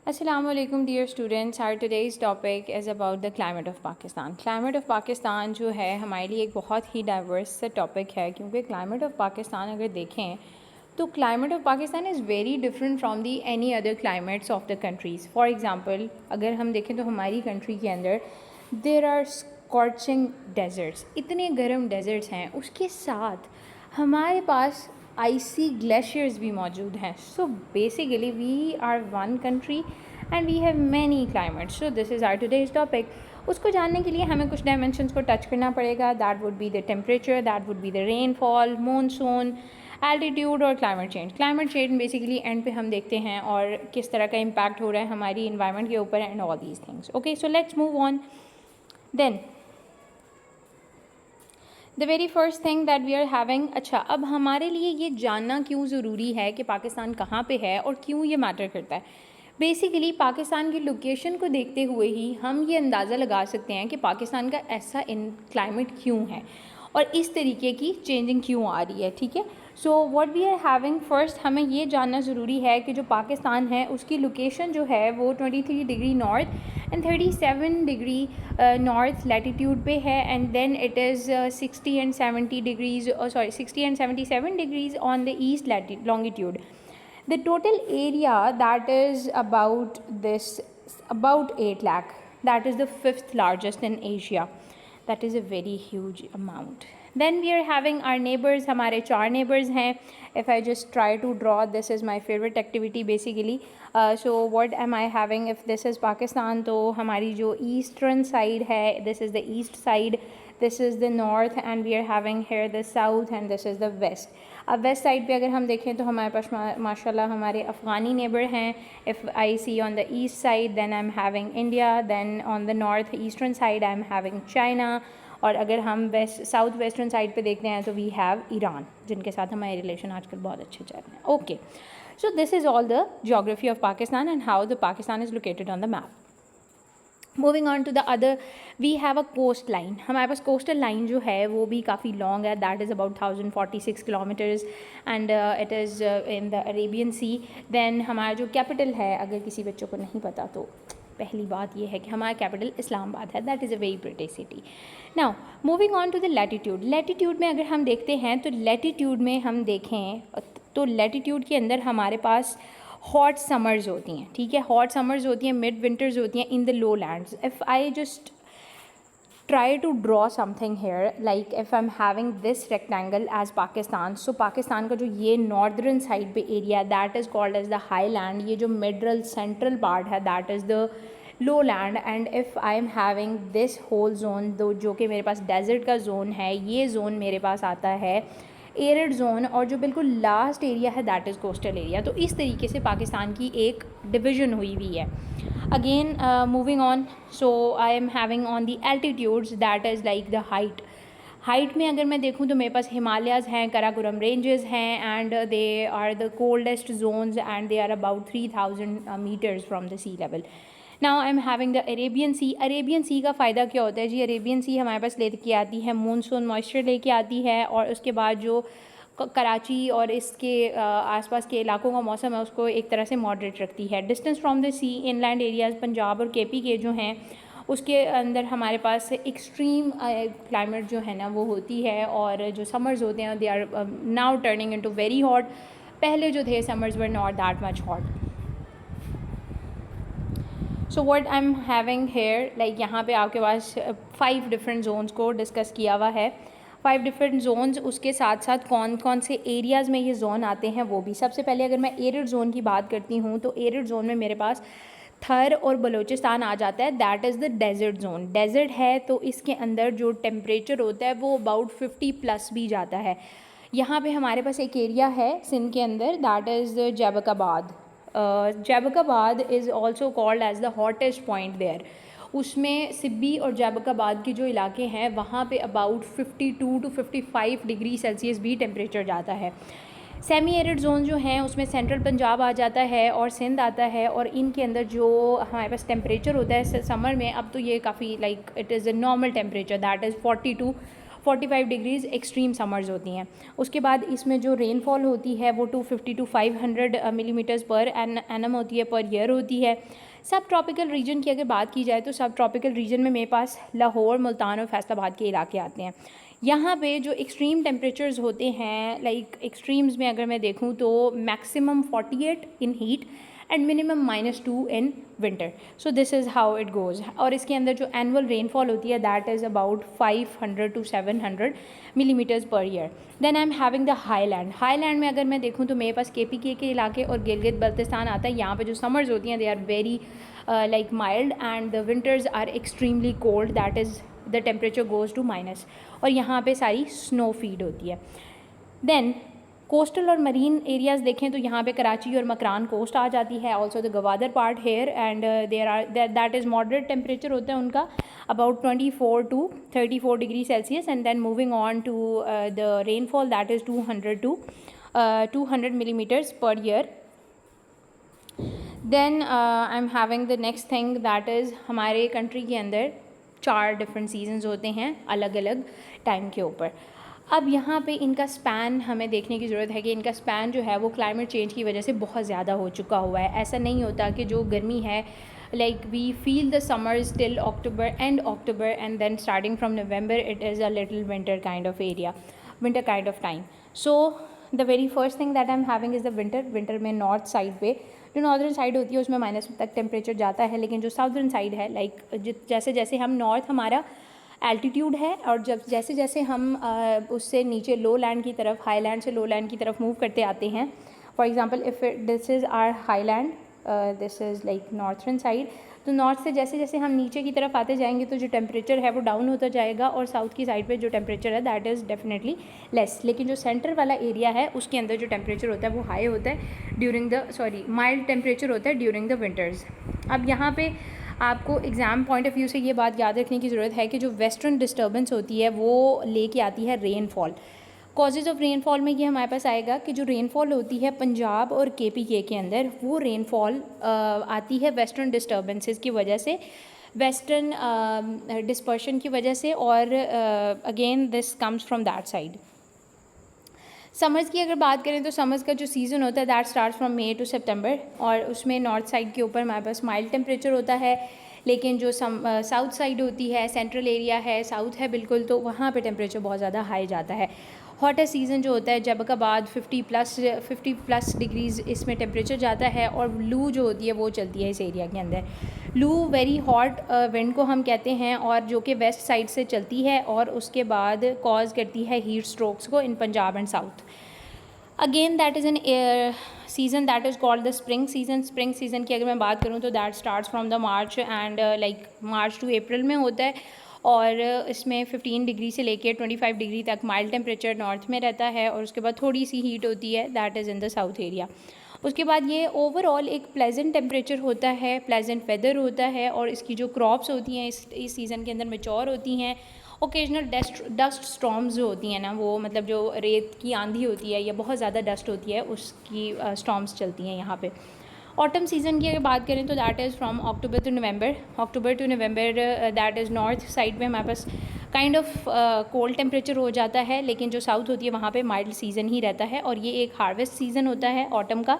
Assalamu alaikum dear students. Our today's topic is about the climate of Pakistan. Climate of Pakistan जो है हमारे लिए एक बहुत ही डाइवर्स सा टॉपिक है, क्योंकि climate of Pakistan अगर देखें तो climate of Pakistan is very different from the any other climates of the countries. For example, अगर हम देखें तो हमारी कंट्री के अंदर there are scorching deserts, इतने गर्म deserts हैं, उसके साथ हमारे पास आइसी ग्लेशियर्स भी मौजूद हैं. So basically we are one country and we have many climates. So this is our today's topic. उसको जानने के लिए हमें कुछ डायमेंशंस को टच करना पड़ेगा. That would be the temperature, that would be the rainfall, monsoon, altitude और climate change. Climate change basically end पे हम देखते हैं और किस तरह का इम्पैक्ट हो रहा है हमारी इन्वायरमेंट के ऊपर and all these things. Okay, so let's move on. Then the very first thing that we are having. अच्छा, अब हमारे लिए ये जानना क्यों ज़रूरी है कि पाकिस्तान कहाँ पे है और क्यों ये मैटर करता है. बेसिकली पाकिस्तान की लोकेशन को देखते हुए ही हम ये अंदाज़ा लगा सकते हैं कि पाकिस्तान का ऐसा इन क्लाइमेट क्यों है और इस तरीके की चेंजिंग क्यों आ रही है. ठीक है, so what we are having first, हमें ये जानना ज़रूरी है कि जो पाकिस्तान है उसकी लोकेशन जो है वो 23 degree north and 37 degree north latitude पे है. And then it is 60 and 70 degrees 60 and 77 degrees on the east longitude. The total area that is about 8 lakh. That is the fifth largest in Asia. That is a very huge amount. Then we are having our neighbors. हमारे 4 neighbors हैं. If I just try to draw, this is my favorite activity basically. So what am I having? If this is Pakistan, तो हमारी जो eastern side है, this is the east side. This is the north and we are having here the south and this is the west. अब west side पे अगर हम देखें तो हमारे पास माशाल्लाह हमारे अफ़गानी नेबर हैं. If I see on the east side then I am having India. Then on the north eastern side I am having China. और अगर हम वेस्ट साउथ वेस्टर्न साइड पे देखते हैं तो वी हैव ईरान, जिनके साथ हमारे रिलेशन आजकल बहुत अच्छे चल रहे हैं. Okay, so this is all the geography of Pakistan and how the Pakistan is located on the map. Moving on to the other, we have a coast line. हमारे पास कोस्टल लाइन जो है वो भी काफ़ी लॉन्ग है. That is about 1046 kilometres and it is in the Arabian Sea. Then हमारा जो कैपिटल है, अगर किसी बच्चों को नहीं पता तो पहली बात ये है कि हमारा कैपिटल इस्लामाबाद है. That is a very pretty city. Now moving on to the latitude. Latitude में अगर हम देखते हैं तो लैटिट्यूड में हम देखें तो लैटिट्यूड के अंदर हमारे पास हॉट समर्स होती हैं. ठीक है, हॉट समर्स होती हैं, मिड विंटर्स होती हैं in the low lands. If I just try to draw something here, like if I am having this rectangle as Pakistan, so Pakistan का जो ये नॉर्दर्न साइड पे area that is called as the high land. ये जो middle central part है that is the low land. And if I am having this whole zone, though जो कि मेरे पास डेजर्ट का जोन है, ये जोन मेरे पास आता है एरिड जोन. और जो बिल्कुल लास्ट एरिया है दैट इज़ कोस्टल एरिया. तो इस तरीके से पाकिस्तान की एक डिवीज़न हुई हुई है. Again moving on, so I am having on the altitudes that is like the height में अगर मैं देखूँ तो मेरे पास हिमालयाज़ हैं, कराकोरम रेंजेस हैं and they are the coldest zones and they are about 3000 meters from the sea level. Now I am having the Arabian sea. Arabian sea का फ़ायदा क्या होता है जी? अरेबियन सी हमारे पास लेके आती है मॉनसून मॉइस्चर लेके आती है और उसके बाद जो कराची और इसके आसपास के इलाकों का मौसम है उसको एक तरह से मॉडरेट रखती है. Distance from the sea inland areas Punjab और केपी के जो हैं उसके अंदर हमारे पास एक्सट्रीम क्लाइमेट जो है ना वो होती है. और जो समर्स होते हैं they are now turning into very hot. पहले जो थे summers were not that much hot. So what I am having here, like यहाँ पे आपके पास 5 डिफरेंट जोन्स को डिस्कस किया हुआ है. 5 डिफरेंट जोन्स, उसके साथ साथ कौन कौन से एरियाज़ में ये जोन आते हैं वो भी. सबसे पहले अगर मैं एरिड जोन की बात करती हूँ तो एरिड जोन में मेरे पास थर और बलूचिस्तान आ जाता है. That is the desert zone. Desert है तो इसके अंदर जो टेम्परेचर होता है वो अबाउट 50+ भी जाता है. यहाँ पे हमारे पास एक एरिया है सिंध के अंदर that is Jacobabad. Jacobabad is also called as the hottest point there. उसमें सिब्बी और जैबकाबाद के जो इलाके हैं वहाँ पे अबाउट 52 to 55 डिग्री सेल्सियस भी टेम्परेचर जाता है. सेमी एरिड जोन जो हैं उसमें सेंट्रल पंजाब आ जाता है और सिंध आता है. और इनके अंदर जो हमारे पास टेम्परेचर होता है समर में, अब तो ये काफ़ी like it is a normal temperature that is 45 degrees extreme summers होती हैं। उसके बाद इसमें जो रेनफॉल होती है वो 250 to 500 मिलीमीटर्स पर एनम होती है, पर ईयर होती है। सब ट्रॉपिकल रीजन की अगर बात की जाए तो सब ट्रॉपिकल रीजन में मेरे पास लाहौर, मुल्तान और फैसलाबाद के इलाके आते हैं। यहाँ पे जो एक्सट्रीम टेम्परेचर्स होते हैं, लाइक एक्सट्रीम्स में अगर मैं देखूँ तो maximum 48 in heat and minimum -2 in winter. So this is how it goes. और इसके अंदर जो एनुअल रेनफॉल होती है that is about 500 to 700 millimetres per year. Then I am having the highland. Highland में अगर मैं देखूँ तो मेरे पास KPK के इलाके और गिलगित बल्तिस्तान आता है। यहाँ पे जो समर्स होती हैं they are very like mild and the winters are extremely cold, that is the temperature goes to minus, और यहाँ पे सारी स्नो फीड होती है। देन कोस्टल और मरीन एरियाज़ देखें तो यहाँ पे कराची और मकरान कोस्ट आ जाती है, also the Gwadar part here, and there are that is moderate temperature होता है उनका about 24 to 34 degree Celsius, and then moving on to the rainfall that is 200 to 200 millimetres per year. Then I am having the next thing that is हमारे country के अंदर 4 different seasons होते हैं अलग अलग टाइम के ऊपर। अब यहाँ पे इनका स्पैन हमें देखने की ज़रूरत है कि इनका स्पैन जो है वो क्लाइमेट चेंज की वजह से बहुत ज़्यादा हो चुका हुआ है। ऐसा नहीं होता कि जो गर्मी है like we feel the summers till October and then starting from November it is a little winter kind of area, winter kind of time. So the very first thing that I am having is the winter में north side पे जो northern side होती है उसमें minus तक temperature जाता है, लेकिन जो साउदर्न साइड है लाइक जैसे जैसे हम नॉर्थ हमारा एल्टीट्यूड है और जब जैसे जैसे हम उससे नीचे लो लैंड की तरफ, हाई लैंड से लो लैंड की तरफ मूव करते आते हैं, for example if this is our high land, this is like northern side, तो नॉर्थ से जैसे जैसे हम नीचे की तरफ आते जाएंगे तो जो टेम्परेचर है वो डाउन होता जाएगा, और साउथ की साइड पे जो टेम्परेचर है दैट इज़ डेफिनेटली लेस। लेकिन जो सेंटर वाला एरिया है उसके अंदर जो टेम्परेचर होता है वो हाई होता है ड्यूरिंग द माइल्ड टेम्परेचर होता है ड्यूरिंग द विंटर्स। अब यहाँ पे आपको एग्ज़ाम पॉइंट ऑफ व्यू से ये बात याद रखने की ज़रूरत है कि जो वेस्टर्न डिस्टर्बेंस होती है वो लेके आती है रेनफॉल। कॉजेज़ ऑफ रेनफॉल में ये हमारे पास आएगा कि जो रेनफॉल होती है पंजाब और KPK के अंदर वो रेनफॉल आती है वेस्टर्न डिस्टर्बेंसेस की वजह से, वेस्टर्न डिस्पर्शन की वजह से, और again this comes from that side. Summers की अगर बात करें तो समर्स का जो सीज़न होता है that start from May to September, और उसमें नॉर्थ साइड के ऊपर हमारे पास माइल्ड टेम्परेचर होता है, लेकिन जो साउथ साइड होती है, सेंट्रल एरिया है, साउथ है बिल्कुल, तो वहाँ पे टेम्परेचर बहुत ज़्यादा हाई जाता है। हॉटेस्ट सीज़न जो होता है जब का बाद 50 प्लस डिग्रीज़ इसमें टेम्परेचर जाता है, और लू जो होती है वो चलती है इस एरिया के अंदर। लू वेरी हॉट विंड को हम कहते हैं, और जो कि वेस्ट साइड से चलती है और उसके बाद कॉज करती है हीट स्ट्रोक्स को in Punjab and south. Again that is an season that is called the spring season. Spring season की अगर मैं बात करूँ तो that starts from the March and like March to April में होता है, और इसमें 15 डिग्री से लेकर 25 डिग्री तक माइल्ड टेम्परेचर नॉर्थ में रहता है, और उसके बाद थोड़ी सी हीट होती है that is in the south area. उसके बाद ये ओवरऑल एक प्लेजेंट टेम्परेचर होता है, प्लेजेंट वेदर होता है, और इसकी जो क्रॉप्स होती हैं इस सीज़न के अंदर मैच्योर होती हैं। ओकेजनल डस्ट स्टॉर्म्स जो होती हैं ना, वो मतलब जो रेत की आंधी होती है या बहुत ज़्यादा डस्ट होती है उसकी स्टॉर्म्स चलती हैं यहाँ पे। ऑटम सीज़न की अगर बात करें तो that is from October to November that is north side पे हमारे पास काइंड ऑफ कोल्ड टेम्परेचर हो जाता है, लेकिन जो साउथ होती है वहाँ पे माइल्ड सीज़न ही रहता है, और ये एक हार्वेस्ट सीज़न होता है ऑटम का।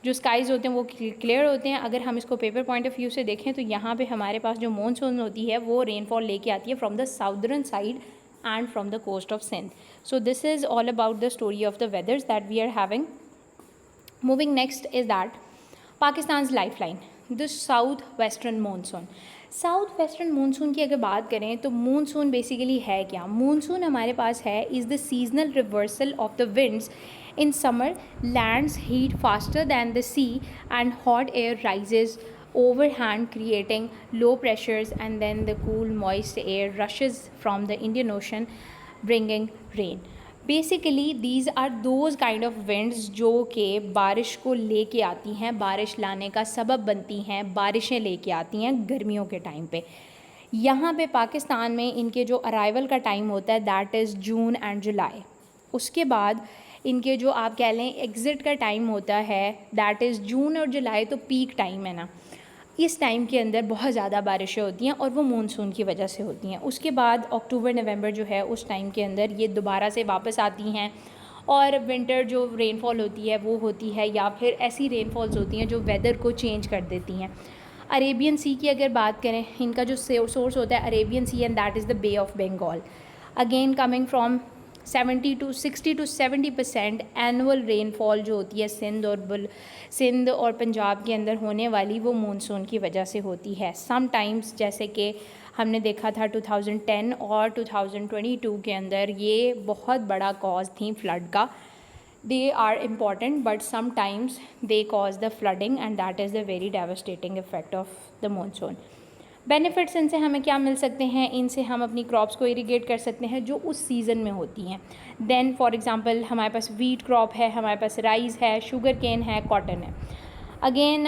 जो स्काइज़ होते हैं वो क्लियर होते हैं। अगर हम इसको पेपर पॉइंट ऑफ व्यू से देखें तो यहाँ पे हमारे पास जो मॉनसून होती है वो रेनफॉल लेके आती है from the southern side and from the coast of Sindh. So this is all about the story of the weathers that we are having. Moving next is that Pakistan's lifeline, the south western monsoon. South western monsoon की अगर बात करें तो monsoon basically है क्या? Monsoon हमारे पास है is the seasonal reversal of the winds in summer. Lands heat faster than the sea and hot air rises overhand creating low pressures, and then the cool moist air rushes from the Indian Ocean bringing rain. Basically these are those kind of winds जो कि बारिश को लेके आती हैं, बारिश लाने का सबब बनती हैं, बारिशें लेके आती हैं गर्मियों के टाइम पे। यहाँ पे पाकिस्तान में इनके जो अराइवल का टाइम होता है दैट इज़ जून एंड जुलाई। उसके बाद इनके जो आप कह लें एग्ज़िट का टाइम होता है दैट इज़ जून और जुलाई, तो पीक टाइम है ना। इस टाइम के अंदर बहुत ज़्यादा बारिशें होती हैं और वो मानसून की वजह से होती हैं। उसके बाद अक्टूबर नवंबर जो है उस टाइम के अंदर ये दोबारा से वापस आती हैं और विंटर जो रेनफॉल होती है वो होती है, या फिर ऐसी रेनफॉल्स होती हैं जो वेदर को चेंज कर देती हैं। अरेबियन सी की अगर बात करें, इनका जो सोर्स होता है Arabian Sea and that is the Bay of Bengal. Again coming from 60 to 70% annual rainfall जो होती है सिंध और पंजाब के अंदर होने वाली, वो मानसून की वजह से होती है। सम टाइम्स जैसे कि हमने देखा था 2010 और 2022 के अंदर, ये बहुत बड़ा कॉज थी फ्लड का। They are important but sometimes they cause the flooding and that is the very devastating effect of the monsoon. Benefits इनसे हमें क्या मिल सकते हैं, इनसे हम अपनी क्रॉप्स को इरीगेट कर सकते हैं जो उस सीज़न में होती हैं। देन फॉर एग्जांपल हमारे पास वीट क्रॉप है, हमारे पास राइस है, शुगर केन है, कॉटन है। Again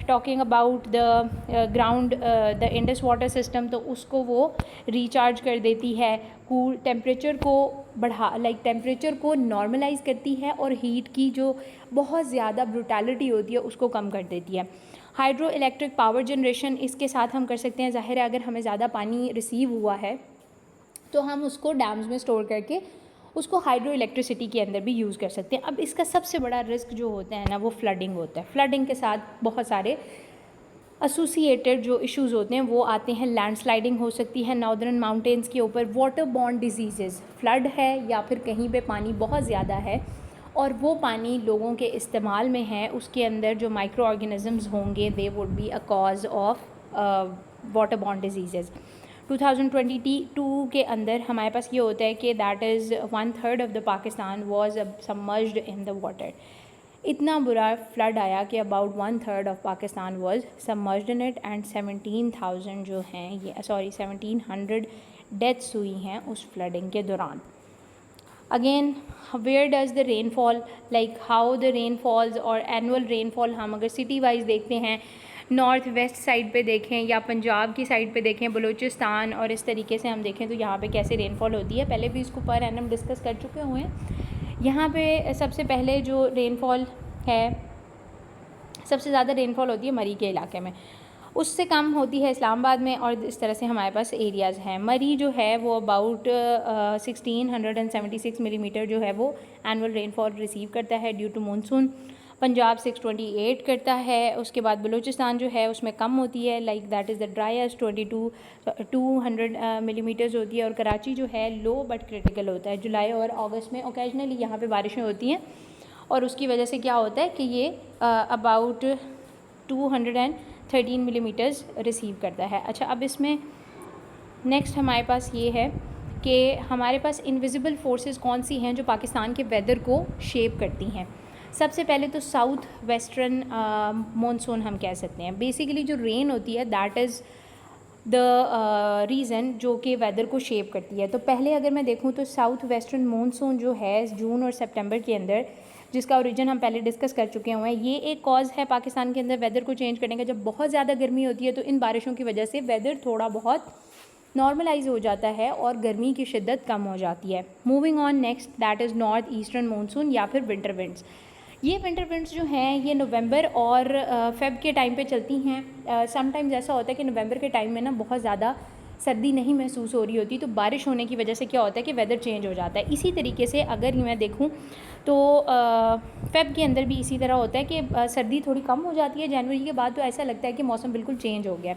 talking about the ground the Indus water system, तो उसको वो रिचार्ज कर देती है, कूल टेम्परेचर को टेम्परेचर को नॉर्मलाइज करती है और हीट की जो बहुत ज़्यादा ब्रूटैलिटी होती है उसको कम कर देती है। हाइड्रो इलेक्ट्रिक पावर जनरेशन इसके साथ हम कर सकते हैं। ज़ाहिर है अगर हमें ज़्यादा पानी रिसीव हुआ है तो हम उसको डैम्स में स्टोर करके उसको हाइड्रो इलेक्ट्रिसिटी के अंदर भी यूज़ कर सकते हैं। अब इसका सबसे बड़ा रिस्क जो होता है ना, वो फ्लडिंग होता है। फ्लडिंग के साथ बहुत सारे एसोसिएटेड जो इश्यूज़ होते हैं वो आते हैं। लैंडस्लाइडिंग हो सकती है नॉर्दर्न माउंटेन्स के ऊपर, वाटर बॉर्न डिजीज़, फ्लड है या फिर कहीं पे पानी बहुत ज़्यादा है और वो पानी लोगों के इस्तेमाल में है, उसके अंदर जो माइक्रो ऑर्गेनिजम्स होंगे they would be a cause of water borne disease. 2022 के अंदर हमारे पास ये होता है कि that is 1/3 of the Pakistan was submerged in the water. इतना बुरा फ्लड आया कि about 1/3 of Pakistan was submerged in it and 17,000 जो हैं ये 1700 डेथ्स हुई हैं उस फ्लडिंग के दौरान। Again where does the rainfall, like how the rainfalls और एनुअल रेनफॉल हम अगर सिटी वाइज देखते हैं, नॉर्थ वेस्ट साइड पे देखें या पंजाब की साइड पे देखें, बलूचिस्तान और इस तरीके से हम देखें तो यहाँ पे कैसे रेनफॉल होती है, पहले भी इसको पर एनम डिस्कस कर चुके हुए हैं। यहाँ पे सबसे पहले जो रेनफॉल है, सबसे ज़्यादा रेनफॉल होती है मरी के इलाके में, उससे कम होती है इस्लामाबाद में, और इस तरह से हमारे पास एरियाज़ हैं। मरी जो है वो अबाउट 1676 मिलीमीटर जो है वो एनुअल रेनफॉल रिसीव करता है ड्यू टू मानसून। पंजाब 628 करता है। उसके बाद बलूचिस्तान जो है उसमें कम होती है, like that is the driest 200 millimetres होती है। और कराची जो है लो बट क्रिटिकल होता है। जुलाई और अगस्त में ओकेजनली यहाँ पे बारिशें होती हैं और उसकी वजह से क्या होता है कि ये अबाउट 213 मिलीमीटर्स रिसीव करता है। अच्छा, अब इसमें नेक्स्ट हमारे पास ये है कि हमारे पास इनविजिबल फोर्सेस कौन सी हैं जो पाकिस्तान के वेदर को शेप करती हैं। सबसे पहले तो साउथ वेस्टर्न मानसून हम कह सकते हैं। बेसिकली जो रेन होती है दैट इज़ द रीज़न जो कि वेदर को शेप करती है। तो पहले अगर मैं देखूँ तो साउथ वेस्टर्न मानसून जो है जून और सितंबर के अंदर, जिसका ओरिजिन हम पहले डिस्कस कर चुके हुए हैं, ये एक कॉज़ है पाकिस्तान के अंदर वेदर को चेंज करने का। जब बहुत ज़्यादा गर्मी होती है तो इन बारिशों की वजह से वेदर थोड़ा बहुत नॉर्मलाइज हो जाता है और गर्मी की शिद्दत कम हो जाती है। Moving on next, that is north eastern monsoon या फिर विंटर विंड्स। ये विंटर विंड्स जो हैं ये नवंबर और फेब के टाइम पे चलती हैं। समटाइम्स ऐसा होता है कि नवंबर के टाइम में ना बहुत ज़्यादा सर्दी नहीं महसूस हो रही होती, तो बारिश होने की वजह से क्या होता है कि वेदर चेंज हो जाता है। इसी तरीके से अगर मैं देखूं तो फेब के अंदर भी इसी तरह होता है कि सर्दी थोड़ी कम हो जाती है। जनवरी के बाद तो ऐसा लगता है कि मौसम बिल्कुल चेंज हो गया।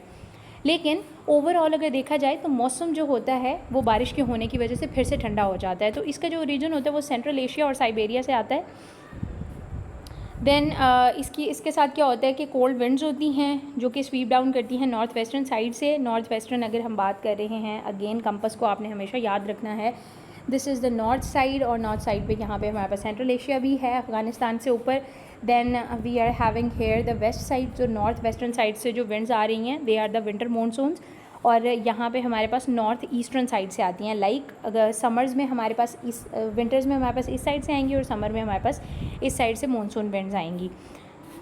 लेकिन ओवरऑल अगर देखा जाए तो मौसम जो होता है वो बारिश के होने की वजह से फिर से ठंडा हो जाता है। तो इसका जो रीजन होता है वो सेंट्रल एशिया और साइबेरिया से आता है। देन इसके साथ क्या होता है कि कोल्ड विंड्स होती हैं जो कि स्वीप डाउन करती हैं नॉर्थ वेस्टर्न साइड से। नॉर्थ वेस्टर्न अगर हम बात कर रहे हैं, अगेन कंपस को आपने हमेशा याद रखना है, this is the north side. और नॉर्थ साइड पे यहाँ पे हमारे पास सेंट्रल एशिया भी है अफ़गानिस्तान से ऊपर। Then we are having here the west side, जो नॉर्थ वेस्टर्न साइड से जो विंड्स आ रही हैं they are the winter monsoons. और यहाँ पे हमारे पास नॉर्थ ईस्टर्न साइड से आती हैं। लाइक अगर समर्स में हमारे पास विंटर्स में हमारे पास इस साइड से आएंगी और समर में हमारे पास इस साइड से मानसून विंड्स आएंगी।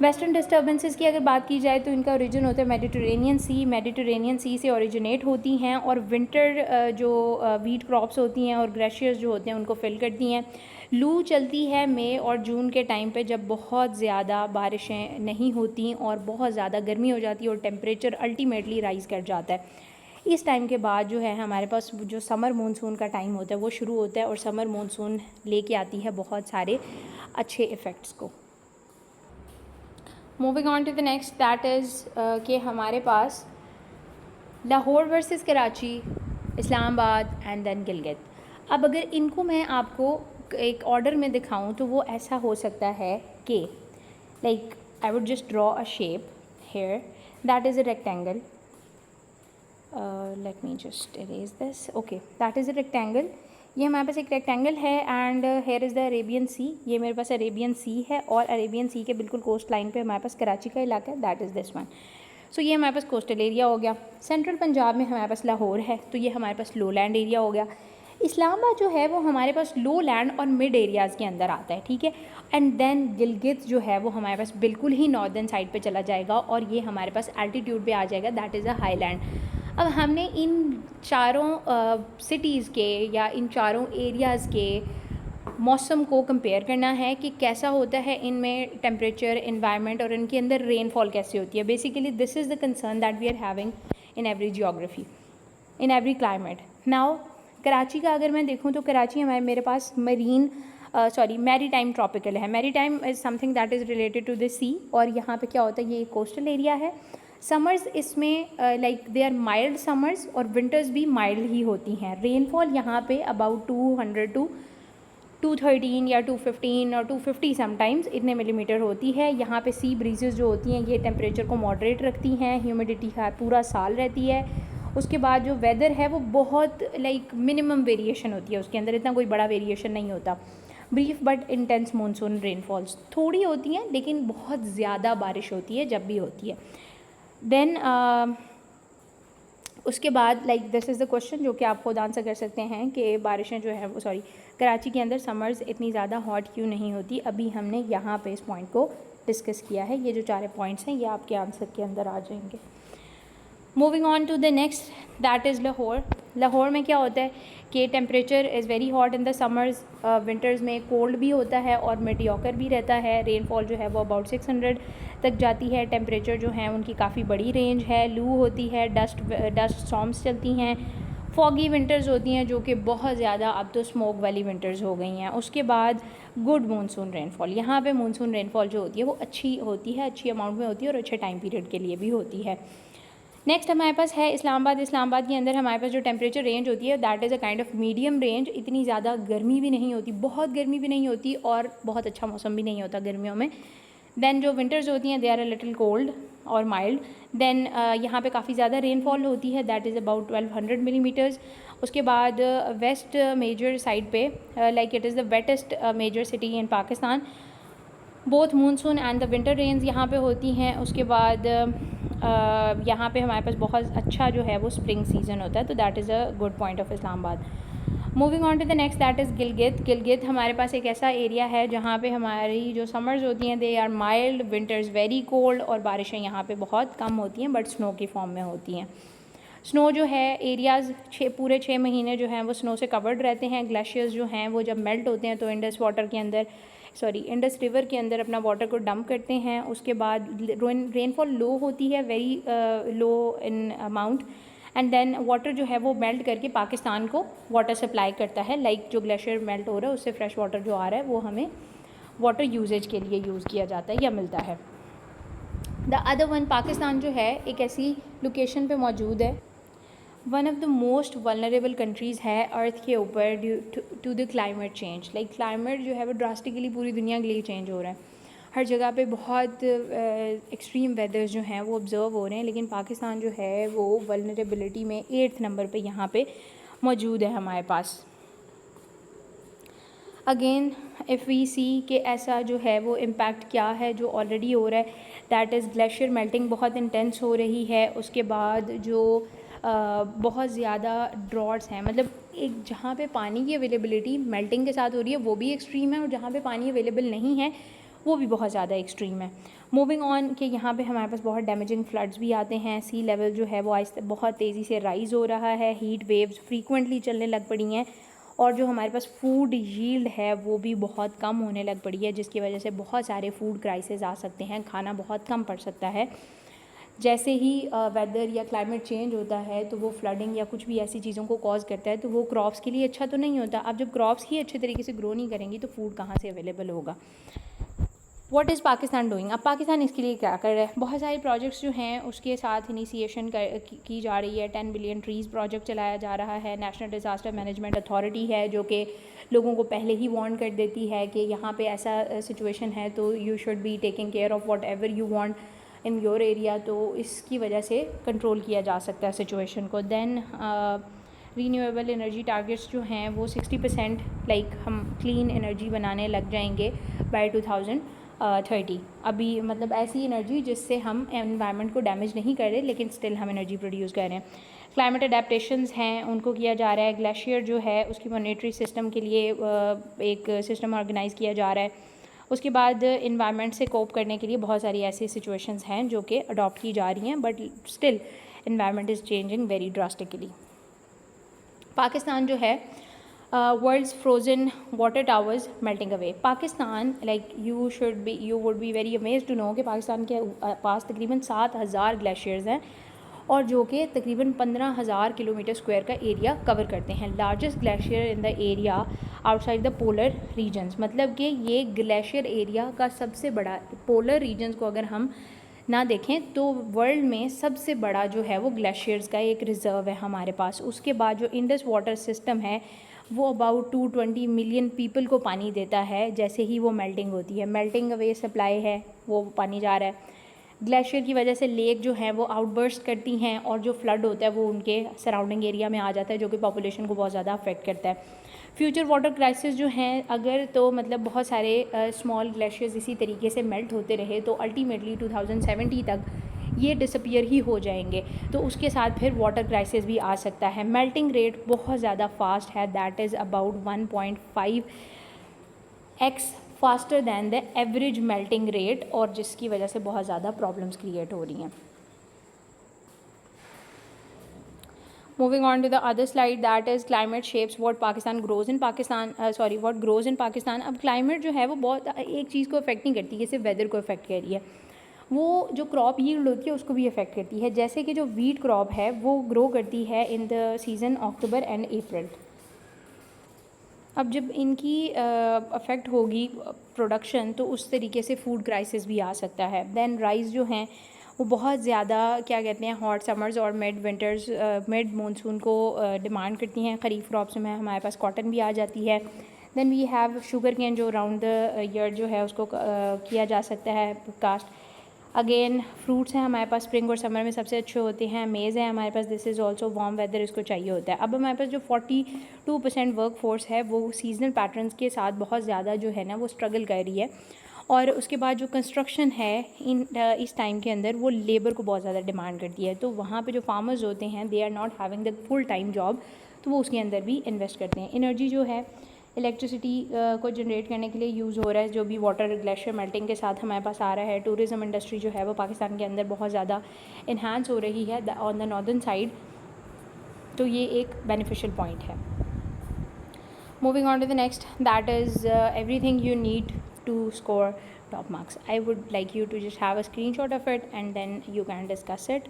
वेस्टर्न डिस्टर्बेंसेस की अगर बात की जाए तो इनका ओरिजिन होता है मेडिटरेनियन सी से ओरिजिनेट होती हैं और विंटर जो वीट क्रॉप्स होती हैं और ग्लेशियर्स जो होते हैं उनको फिल करती हैं। लू चलती है मई और जून के टाइम पे जब बहुत ज़्यादा बारिशें नहीं होती और बहुत ज़्यादा गर्मी हो जाती है और टेम्परेचर अल्टीमेटली राइज़ कर जाता है। इस टाइम के बाद जो है हमारे पास जो समर मानसून का टाइम होता है वो शुरू होता है और समर मानसून लेके आती है बहुत सारे अच्छे इफ़ेक्ट्स को। Moving on to the next that is कि हमारे पास Lahore versus Karachi, Islamabad and then Gilgit. अब अगर इनको मैं आपको एक ऑर्डर में दिखाऊं तो वो ऐसा हो सकता है कि like I would just draw a shape here that is a rectangle. Let me just erase this. Okay, that is a rectangle. ये हमारे पास एक रेक्टेंगल है and here is the Arabian sea. ये मेरे पास अरेबियन सी है और अरेबियन सी के बिल्कुल कोस्ट लाइन पे हमारे पास कराची का इलाका है, दैट इज़ दिस वन। सो ये हमारे पास कोस्टल एरिया हो गया। सेंट्रल पंजाब में हमारे पास लाहौर है तो ये हमारे पास लो लैंड एरिया हो गया। इस्लामाबाद जो है वो हमारे पास लो लैंड और मिड एरियाज़ के अंदर आता है, ठीक है। एंड देन गिलगित जो है वो हमारे पास बिल्कुल ही नॉर्दर्न साइड पे चला जाएगा और ये हमारे पास एल्टीट्यूड पे आ जाएगा, that is a high land. अब हमने इन चारों सिटीज़ के या इन चारों एरियाज़ के मौसम को कंपेयर करना है कि कैसा होता है इनमें टेम्परेचर, इन्वायरमेंट और इनके अंदर रेनफॉल कैसे होती है। Basically this is the concern that we are having in every geography, in every climate. Now Karachi का अगर मैं देखूँ तो कराची मेरे पास मैरी टाइम ट्रॉपिकल है। Maritime is something that is related to the sea और यहाँ पे क्या होता है, ये कोस्टल एरिया है। समर्स इसमें like they are mild summers और विंटर्स भी माइल्ड ही होती हैं। रेनफॉल यहाँ पे अबाउट 200 टू 213 या 215 और 250 समटाइम्स इतने मिलीमीटर होती है। यहाँ पे सी ब्रीजेस जो होती हैं ये टेम्परेचर को मॉडरेट रखती हैं। ह्यूमिडिटी है पूरा साल रहती है। उसके बाद जो वेदर है वो बहुत लाइक मिनिमम वेरिएशन होती है, उसके अंदर इतना कोई बड़ा वेरिएशन नहीं होता। Brief but intense monsoon rainfalls थोड़ी होती हैं लेकिन बहुत ज़्यादा बारिश होती है जब भी होती है। देन उसके बाद like this is the question जो कि आप खुद आंसर कर सकते हैं कि बारिशें जो है वो कराची के अंदर समर्स इतनी ज़्यादा हॉट क्यों नहीं होती। अभी हमने यहाँ पे इस पॉइंट को डिस्कस किया है। ये जो चार पॉइंट्स हैं ये आपके आंसर के अंदर आ जाएंगे। Moving on to the next that is Lahore. Lahore में क्या होता है कि temperature is very hot in the summers, winters में कोल्ड भी होता है और मीडियोकर भी रहता है। रेनफॉल जो है वो अबाउट 600 तक जाती है। टेम्परेचर जो है उनकी काफ़ी बड़ी रेंज है। लू होती है, डस्ट स्टॉर्म्स चलती हैं। फॉगी विंटर्स होती हैं जो कि बहुत ज़्यादा, अब तो स्मोक वाली विंटर्स हो गई हैं। उसके बाद गुड मानसून रेनफॉल। यहाँ पे मानसून रेनफॉल जो होती है वो अच्छी होती है, अच्छी अमाउंट में होती है और अच्छे टाइम पीरियड के लिए भी होती है। नेक्स्ट हमारे पास है इस्लामाबाद। इस्लामाबाद के अंदर हमारे पास जो टेम्परेचर रेंज होती है that is a kind of medium range. इतनी ज़्यादा गर्मी भी नहीं होती, बहुत गर्मी भी नहीं होती और बहुत अच्छा मौसम भी नहीं होता गर्मियों में। देन जो विंटर्स होती हैं they are a little cold और माइल्ड। देन यहाँ पे काफ़ी ज़्यादा रेनफॉल होती है, दैट इज़ अबाउट 1200 मिलीमीटर्स। उसके बाद वेस्ट मेजर साइड पे like it is the wettest major city in Pakistan. Both monsoon and the winter range यहाँ पे होती हैं। उसके बाद यहाँ पे हमारे पास बहुत अच्छा जो है वो स्प्रिंग सीज़न होता है, तो that is a good point of Islamabad. Moving on to the next that is Gilgit. Gilgit हमारे पास एक ऐसा एरिया है जहाँ पे हमारी जो समर्स होती हैं they are mild, winters very cold और बारिशें यहाँ पे बहुत कम होती हैं बट स्नो की फॉर्म में होती हैं। स्नो जो है एरियाज़ पूरे 6 महीने जो हैं वो स्नो से कवर्ड रहते हैं। ग्लेशियर्स जो हैं वो जब मेल्ट होते हैं तो इंडस रिवर के अंदर अपना वाटर को डंप करते हैं। उसके बाद रेनफॉल लो होती है, very low in amount, and then water जो है वो मेल्ट करके पाकिस्तान को वाटर सप्लाई करता है। लाइक जो ग्लेशियर मेल्ट हो रहा है उससे फ्रेश वाटर जो आ रहा है वो हमें वाटर यूजेज के लिए यूज़ किया जाता है या मिलता है। द अदर वन, पाकिस्तान जो है एक ऐसी लोकेशन पे मौजूद है, one of the most vulnerable countries है अर्थ के ऊपर due to the climate change. Like climate जो है वो ड्रास्टिकली पूरी दुनिया के लिए चेंज हो रहा है। हर जगह पे बहुत एक्सट्रीम वेदर्स जो हैं वो ऑब्ज़र्व हो रहे हैं, लेकिन पाकिस्तान जो है वो वल्नरेबिलिटी में 8th नंबर पे यहाँ पे मौजूद है हमारे पास। अगेन इफ़ वी सी कि ऐसा जो है वो इम्पैक्ट क्या है जो ऑलरेडी हो रहा है, दैट इज़ ग्लेशियर मेल्टिंग बहुत इंटेंस हो रही है। उसके बाद जो बहुत ज़्यादा ड्रॉट्स हैं, मतलब एक जहाँ पे पानी की अवेलेबिलिटी मेल्टिंग के साथ हो रही है वो भी एक्सट्रीम है और जहाँ पे पानी अवेलेबल नहीं है वो भी बहुत ज़्यादा एक्सट्रीम है। मूविंग ऑन कि यहाँ पे हमारे पास बहुत डैमेजिंग फ्लड्स भी आते हैं, सी लेवल जो है वो आहिस्ता बहुत तेज़ी से राइज़ हो रहा है, हीट वेव्स फ्रीक्वेंटली चलने लग पड़ी हैं, और जो हमारे पास फूड यील्ड है वो भी बहुत कम होने लग पड़ी है, जिसकी वजह से बहुत सारे फूड क्राइसिस आ सकते हैं, खाना बहुत कम पड़ सकता है। जैसे ही वेदर या क्लाइमेट चेंज होता है तो वो फ्लडिंग या कुछ भी ऐसी चीज़ों को कॉज करता है, तो वो क्रॉप्स के लिए अच्छा तो नहीं होता। अब जब क्रॉप्स ही अच्छे तरीके से ग्रो नहीं करेंगी तो फूड कहाँ से अवेलेबल होगा। What is Pakistan doing? अब पाकिस्तान इसके लिए क्या कर रहा है? बहुत सारे प्रोजेक्ट्स जो हैं उसके साथ इनिशिएशन की जा रही है। 10 बिलियन ट्रीज़ प्रोजेक्ट चलाया जा रहा है। नेशनल डिज़ास्टर मैनेजमेंट अथॉरिटी है जो कि लोगों को पहले ही वार्न कर देती है कि यहाँ पे ऐसा सिचुएशन है तो you should be taking care of what ever you want in your area. तो इसकी वजह से कंट्रोल किया जा सकता है सिचुएशन को। देन रीन्यूएबल एनर्जी टारगेट्स जो हैं वो 60% लाइक हम क्लीन एनर्जी बनाने लग जाएंगे बाय 2030। अभी मतलब ऐसी एनर्जी जिससे हम एनवायरनमेंट को डैमेज नहीं कर रहे लेकिन स्टिल हम एनर्जी प्रोड्यूस कर रहे हैं। क्लाइमेट अडेप्टेशंस हैं उनको किया जा रहा है। ग्लेशियर जो है उसकी मॉनिटरी सिस्टम के लिए एक सिस्टम ऑर्गेनाइज़ किया जा रहा है। उसके बाद इन्वायरमेंट से कोप करने के लिए बहुत सारी ऐसी सिचुएशंस हैं जो कि अडॉप्ट की जा रही हैं, but still environment is changing very drastically. Pakistan जो है world's frozen water towers melting away. Pakistan like you would be very amaze to know कि पाकिस्तान के पास तकरीबन 7,000 ग्लेशियर्स हैं और जो कि तकरीबन 15,000 किलोमीटर स्क्वायर का एरिया कवर करते हैं। Largest glacier in the area outside the polar regions, मतलब कि ये ग्लेशियर एरिया का सबसे बड़ा, पोलर रीजन्स को अगर हम ना देखें तो वर्ल्ड में सबसे बड़ा जो है वो ग्लेशियर्स का एक रिज़र्व है हमारे पास। उसके बाद जो इंडस वाटर सिस्टम है वो अबाउट 220 मिलियन पीपल को पानी देता है। जैसे ही वो मेल्टिंग होती है, मेल्टिंग अवे सप्लाई है, वो पानी जा रहा है। ग्लेशियर की वजह से लेक जो हैं वो आउटबर्स्ट करती हैं और जो फ्लड होता है वो उनके सराउंडिंग एरिया में आ जाता है, जो कि पॉपुलेशन को बहुत ज़्यादा अफेक्ट करता है। फ्यूचर वाटर क्राइसिस जो हैं अगर तो मतलब बहुत सारे स्मॉल ग्लेशियर्स इसी तरीके से मेल्ट होते रहे तो अल्टीमेटली 2070 तक ये डिसअपियर ही हो जाएंगे, तो उसके साथ फिर वाटर क्राइसिस भी आ सकता है। मेल्टिंग रेट बहुत ज़्यादा फास्ट है, that is about 1.5x faster than the average melting rate, और जिसकी वजह से बहुत ज़्यादा प्रॉब्लम्स क्रिएट हो रही हैं। Moving on to the other slide, that is climate shapes what Pakistan grows in Pakistan, what grows in Pakistan। अब climate जो है वो बहुत एक चीज़ को अफेक्ट नहीं करती है, सिर्फ वेदर को अफेक्ट कर रही है, वो जो क्रॉप यील्ड होती है उसको भी अफेक्ट करती है। जैसे कि जो वीट क्रॉप है वो ग्रो करती है in the season October and April. अब जब इनकी अफेक्ट होगी प्रोडक्शन तो उस तरीके से फूड क्राइसिस भी आ सकता है। देन राइस जो हैं वो बहुत ज़्यादा क्या कहते हैं हॉट समर्स और मिड विंटर्स मिड मानसून को डिमांड करती हैं। खरीफ क्रॉप्स में हमारे पास कॉटन भी आ जाती है। Then we have sugarcane जो राउंड द ईयर जो है उसको किया जा सकता है कास्ट। अगेन फ्रूट्स हैं हमारे पास, स्प्रिंग और समर में सबसे अच्छे होते हैं। मेज़ है हमारे पास, this is also warm weather, इसको चाहिए होता है। अब हमारे पास जो 42% वर्क फोर्स है वो सीजनल पैटर्न्स के साथ बहुत ज़्यादा जो है ना वो स्ट्रगल कर रही है। और उसके बाद जो कंस्ट्रक्शन है इस टाइम के अंदर वो लेबर को बहुत ज़्यादा डिमांड करती है, तो वहाँ पे जो फार्मर्स होते हैं they are not having the full time job, तो वो उसके अंदर भी इन्वेस्ट करते हैं। एनर्जी जो है इलेक्ट्रिसिटी को जनरेट करने के लिए यूज़ हो रहा है, जो भी वाटर ग्लेशियर मेल्टिंग के साथ हमारे पास आ रहा है। टूरिज़म इंडस्ट्री जो है वो पाकिस्तान के अंदर बहुत ज़्यादा इन्हांस हो रही है ऑन द नॉर्दर्न साइड, तो ये एक बेनिफिशियल पॉइंट है। Moving on to the next, that is everything you need to score top marks. I would like you to just have a screenshot of it and then you can discuss it.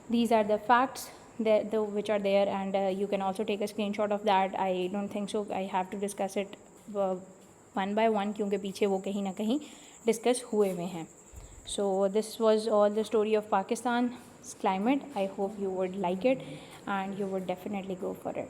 These are the facts which are there, and you can also take a screenshot of that. I don't think so I have to discuss it one by one क्योंकि पीछे वो कहीं ना कहीं discuss हुए हुए हैं। So this was all the story of Pakistan's climate. I hope you would like it and you would definitely go for it.